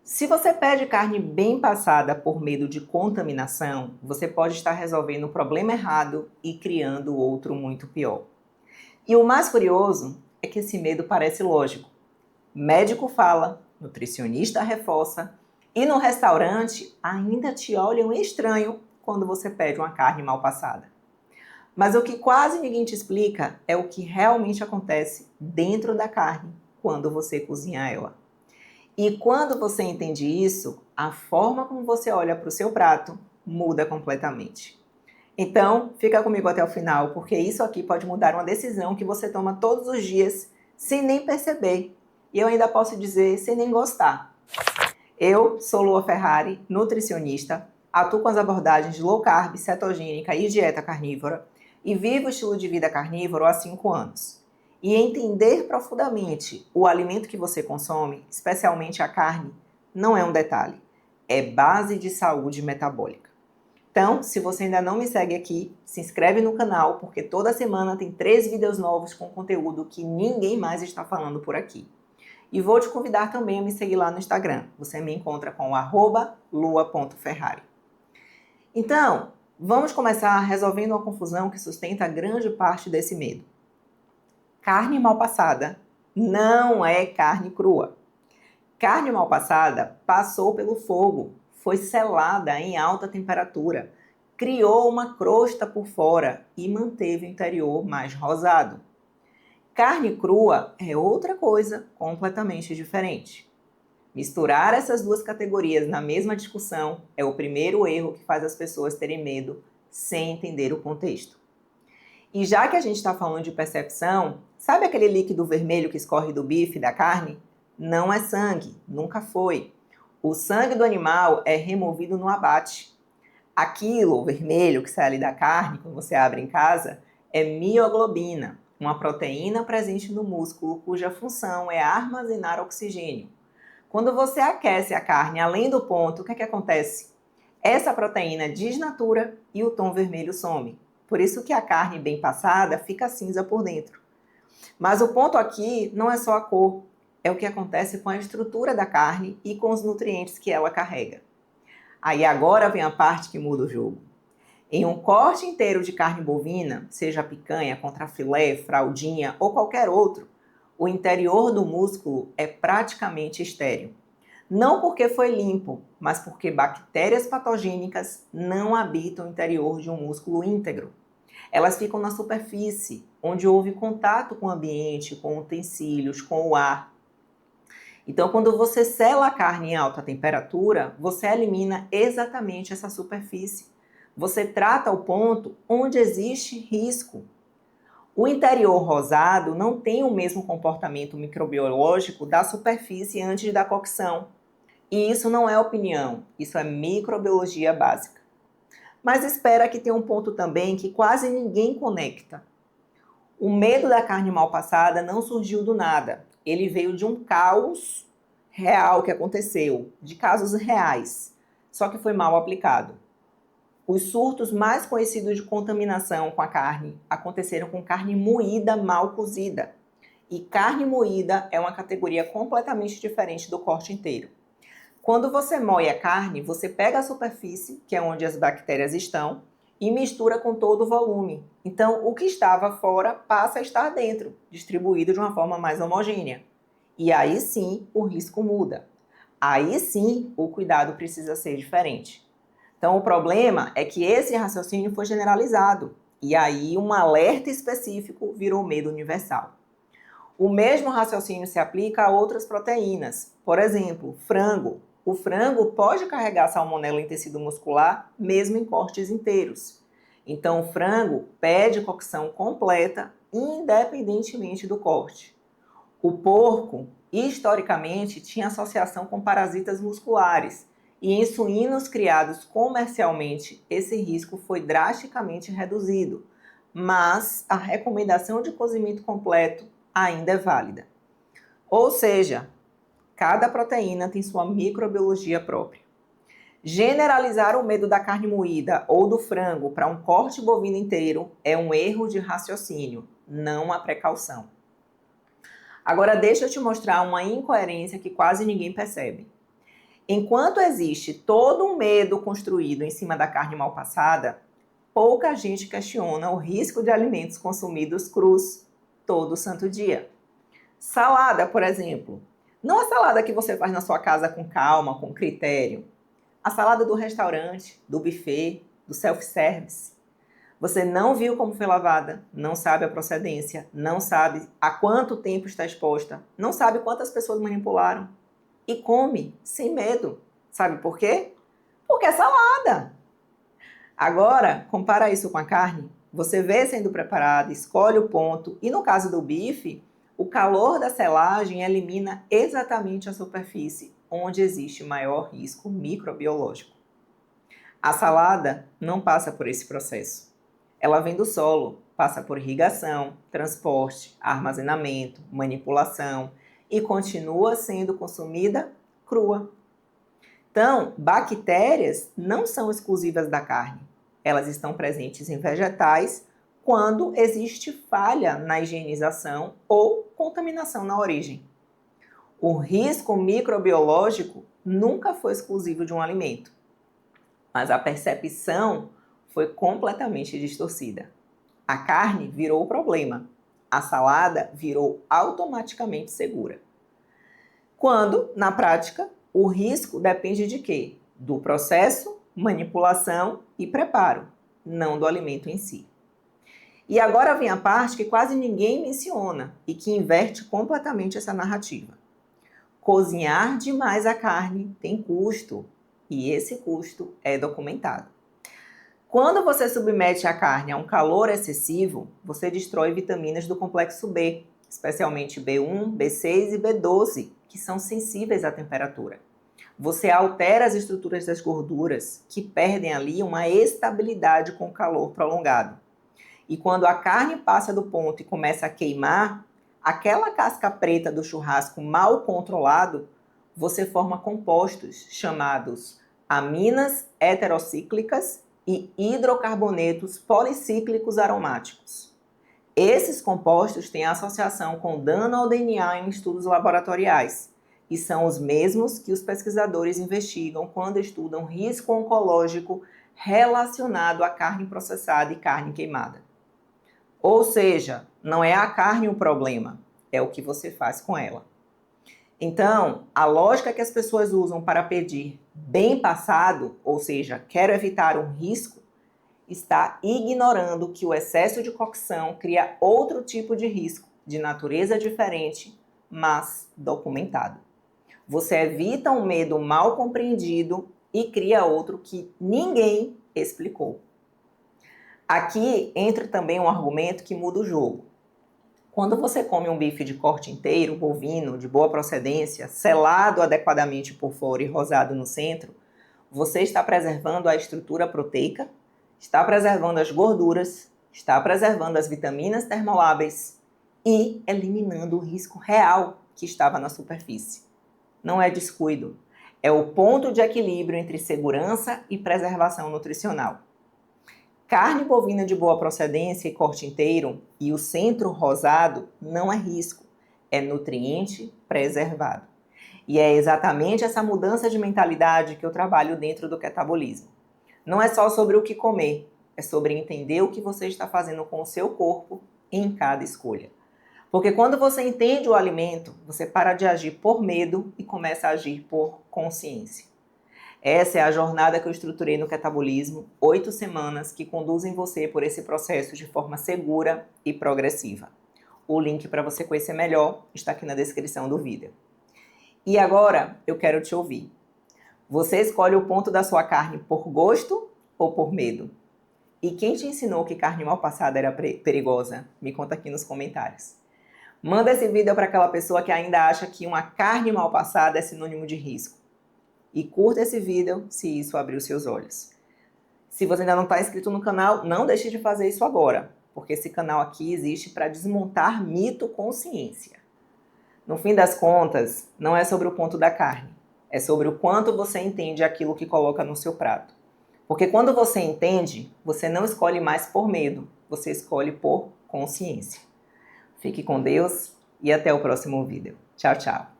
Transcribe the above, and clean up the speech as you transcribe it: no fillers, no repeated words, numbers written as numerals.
Se você pede carne bem passada por medo de contaminação, você pode estar resolvendo o problema errado e criando outro muito pior. E o mais curioso é que esse medo parece lógico. Médico fala, nutricionista reforça e no restaurante ainda te olham estranho quando você pede uma carne mal passada. Mas o que quase ninguém te explica é o que realmente acontece dentro da carne quando você cozinha ela. E quando você entende isso, a forma como você olha para o seu prato muda completamente. Então, fica comigo até o final, porque isso aqui pode mudar uma decisão que você toma todos os dias sem nem perceber. E eu ainda posso dizer sem nem gostar. Eu sou Lua Ferrari, nutricionista, atuo com as abordagens de low carb, cetogênica e dieta carnívora e vivo o estilo de vida carnívoro há 5 anos. E entender profundamente o alimento que você consome, especialmente a carne, não é um detalhe, é base de saúde metabólica. Então, se você ainda não me segue aqui, se inscreve no canal, porque toda semana tem 3 vídeos novos com conteúdo que ninguém mais está falando por aqui. E vou te convidar também a me seguir lá no Instagram. Você me encontra com @lua.ferrari. Então, vamos começar resolvendo uma confusão que sustenta grande parte desse medo. Carne mal passada não é carne crua. Carne mal passada passou pelo fogo, foi selada em alta temperatura, criou uma crosta por fora e manteve o interior mais rosado. Carne crua é outra coisa completamente diferente. Misturar essas duas categorias na mesma discussão é o primeiro erro que faz as pessoas terem medo sem entender o contexto. E já que a gente está falando de percepção, sabe aquele líquido vermelho que escorre do bife, da carne? Não é sangue, nunca foi. O sangue do animal é removido no abate. Aquilo, o vermelho que sai ali da carne, quando você abre em casa, é mioglobina, uma proteína presente no músculo cuja função é armazenar oxigênio. Quando você aquece a carne além do ponto, o que acontece? Essa proteína desnatura e o tom vermelho some. Por isso que a carne bem passada fica cinza por dentro. Mas o ponto aqui não é só a cor, é o que acontece com a estrutura da carne e com os nutrientes que ela carrega. Aí agora vem a parte que muda o jogo. Em um corte inteiro de carne bovina, seja picanha, contrafilé, fraldinha ou qualquer outro, o interior do músculo é praticamente estéril. Não porque foi limpo, mas porque bactérias patogênicas não habitam o interior de um músculo íntegro. Elas ficam na superfície, onde houve contato com o ambiente, com utensílios, com o ar. Então, quando você sela a carne em alta temperatura, você elimina exatamente essa superfície. Você trata o ponto onde existe risco. O interior rosado não tem o mesmo comportamento microbiológico da superfície antes da cocção. E isso não é opinião, isso é microbiologia básica. Mas espera que tem um ponto também que quase ninguém conecta. O medo da carne mal passada não surgiu do nada. Ele veio de um caos real que aconteceu, de casos reais, só que foi mal aplicado. Os surtos mais conhecidos de contaminação com a carne aconteceram com carne moída mal cozida. E carne moída é uma categoria completamente diferente do corte inteiro. Quando você moe a carne, você pega a superfície, que é onde as bactérias estão, e mistura com todo o volume. Então, o que estava fora passa a estar dentro, distribuído de uma forma mais homogênea. E aí sim, o risco muda. Aí sim, o cuidado precisa ser diferente. Então, o problema é que esse raciocínio foi generalizado. E aí, um alerta específico virou medo universal. O mesmo raciocínio se aplica a outras proteínas. Por exemplo, frango. O frango pode carregar salmonela em tecido muscular, mesmo em cortes inteiros. Então, o frango pede cocção completa, independentemente do corte. O porco, historicamente, tinha associação com parasitas musculares. E em suínos criados comercialmente, esse risco foi drasticamente reduzido. Mas a recomendação de cozimento completo ainda é válida. Ou seja, cada proteína tem sua microbiologia própria. Generalizar o medo da carne moída ou do frango para um corte bovino inteiro é um erro de raciocínio, não a precaução. Agora deixa eu te mostrar uma incoerência que quase ninguém percebe. Enquanto existe todo um medo construído em cima da carne mal passada, pouca gente questiona o risco de alimentos consumidos crus todo santo dia. Salada, por exemplo. Não a salada que você faz na sua casa com calma, com critério. A salada do restaurante, do buffet, do self-service. Você não viu como foi lavada, não sabe a procedência, não sabe há quanto tempo está exposta, não sabe quantas pessoas manipularam. E come, sem medo. Sabe por quê? Porque é salada. Agora, compara isso com a carne. Você vê sendo preparada, escolhe o ponto. E no caso do bife, o calor da selagem elimina exatamente a superfície onde existe maior risco microbiológico. A salada não passa por esse processo. Ela vem do solo, passa por irrigação, transporte, armazenamento, manipulação e continua sendo consumida crua. Então, bactérias não são exclusivas da carne. Elas estão presentes em vegetais quando existe falha na higienização ou contaminação na origem. O risco microbiológico nunca foi exclusivo de um alimento, mas a percepção foi completamente distorcida. A carne virou o problema, a salada virou automaticamente segura. Quando, na prática, o risco depende de quê? Do processo, manipulação e preparo, não do alimento em si. E agora vem a parte que quase ninguém menciona e que inverte completamente essa narrativa. Cozinhar demais a carne tem custo, e esse custo é documentado. Quando você submete a carne a um calor excessivo, você destrói vitaminas do complexo B, especialmente B1, B6 e B12, que são sensíveis à temperatura. Você altera as estruturas das gorduras, que perdem ali uma estabilidade com o calor prolongado. E quando a carne passa do ponto e começa a queimar, aquela casca preta do churrasco mal controlado, você forma compostos chamados aminas heterocíclicas e hidrocarbonetos policíclicos aromáticos. Esses compostos têm associação com dano ao DNA em estudos laboratoriais e são os mesmos que os pesquisadores investigam quando estudam risco oncológico relacionado à carne processada e carne queimada. Ou seja, não é a carne o problema, é o que você faz com ela. Então, a lógica que as pessoas usam para pedir bem passado, ou seja, quero evitar um risco, está ignorando que o excesso de cocção cria outro tipo de risco, de natureza diferente, mas documentado. Você evita um medo mal compreendido e cria outro que ninguém explicou. Aqui entra também um argumento que muda o jogo. Quando você come um bife de corte inteiro, bovino, de boa procedência, selado adequadamente por fora e rosado no centro, você está preservando a estrutura proteica, está preservando as gorduras, está preservando as vitaminas termoláveis e eliminando o risco real que estava na superfície. Não é descuido, é o ponto de equilíbrio entre segurança e preservação nutricional. Carne bovina de boa procedência e corte inteiro e o centro rosado não é risco, é nutriente preservado. E é exatamente essa mudança de mentalidade que eu trabalho dentro do Ketabolismo. Não é só sobre o que comer, é sobre entender o que você está fazendo com o seu corpo em cada escolha. Porque quando você entende o alimento, você para de agir por medo e começa a agir por consciência. Essa é a jornada que eu estruturei no Ketabolismo, 8 semanas que conduzem você por esse processo de forma segura e progressiva. O link para você conhecer melhor está aqui na descrição do vídeo. E agora eu quero te ouvir. Você escolhe o ponto da sua carne por gosto ou por medo? E quem te ensinou que carne mal passada era perigosa? Me conta aqui nos comentários. Manda esse vídeo para aquela pessoa que ainda acha que uma carne mal passada é sinônimo de risco. E curta esse vídeo se isso abrir os seus olhos. Se você ainda não está inscrito no canal, não deixe de fazer isso agora, porque esse canal aqui existe para desmontar mito com ciência. No fim das contas, não é sobre o ponto da carne, é sobre o quanto você entende aquilo que coloca no seu prato. Porque quando você entende, você não escolhe mais por medo, você escolhe por consciência. Fique com Deus e até o próximo vídeo. Tchau, tchau.